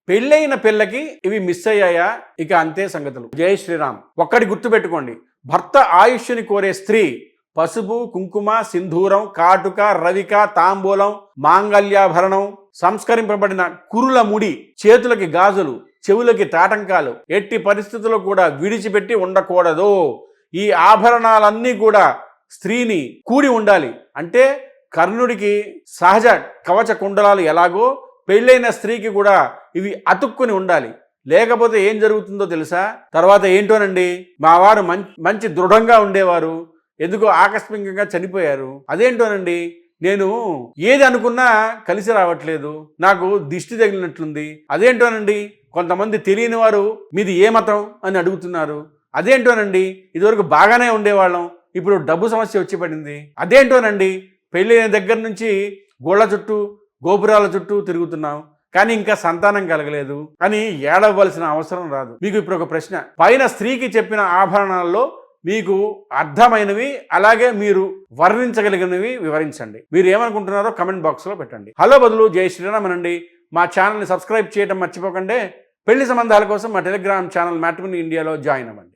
పెళ్ళైన పిల్లకి ఇవి మిస్ అయ్యాయా? ఇక అంతే సంగతులు. జై శ్రీరామ్. ఒక్కటి గుర్తుపెట్టుకోండి, భర్త ఆయుష్ని కోరే స్త్రీ పసుపు, కుంకుమ, సింధూరం, కాటుక, రవిక, తాంబూలం, మాంగళ్యాభరణం, సంస్కరింపబడిన కురుల ముడి, చేతులకి గాజులు, చెవులకి తాటంకాలు ఎట్టి పరిస్థితుల్లో కూడా విడిచిపెట్టి ఉండకూడదు. ఈ ఆభరణాలన్నీ కూడా స్త్రీని కూడి ఉండాలి. అంటే కర్ణుడికి సహజ కవచ కుండలాలు ఎలాగో పెళ్ళైన స్త్రీకి కూడా ఇవి అతుక్కుని ఉండాలి. లేకపోతే ఏం జరుగుతుందో తెలుసా? తర్వాత ఏంటోనండి, మా వారు మంచి దృఢంగా ఉండేవారు, ఎందుకో ఆకస్మికంగా చనిపోయారు. అదేంటోనండి, నేను ఏది అనుకున్నా కలిసి రావట్లేదు, నాకు దిష్టి తగిలినట్లుంది. అదేంటోనండి, కొంతమంది తెలియని వారు మీది ఏ మతం అని అడుగుతున్నారు. అదేంటోనండి, ఇదివరకు బాగానే ఉండేవాళ్ళం, ఇప్పుడు డబ్బు సమస్య వచ్చి పడింది. అదేంటోనండి, పెళ్ళైన దగ్గర నుంచి గోళ్ల చుట్టూ గోపురాల చుట్టూ తిరుగుతున్నాం, కానీ ఇంకా సంతానం కలగలేదు అని ఏడవలసిన అవసరం రాదు. మీకు ఇప్పుడు ఒక ప్రశ్న, పైన స్త్రీకి చెప్పిన ఆభరణాల్లో మీకు అర్థమైనవి అలాగే మీరు వర్ణించగలిగినవి వివరించండి. మీరు ఏమనుకుంటున్నారో కమెంట్ బాక్స్లో పెట్టండి. హలో బదులు జై శ్రీరామ్ అనండి. మా ఛానల్ని సబ్స్క్రైబ్ చేయడం మర్చిపోకండి. పెళ్లి సంబంధాల కోసం మా టెలిగ్రామ్ ఛానల్ మ్యాట్రిమోనీ ఇండియాలో జాయిన్ అవ్వండి.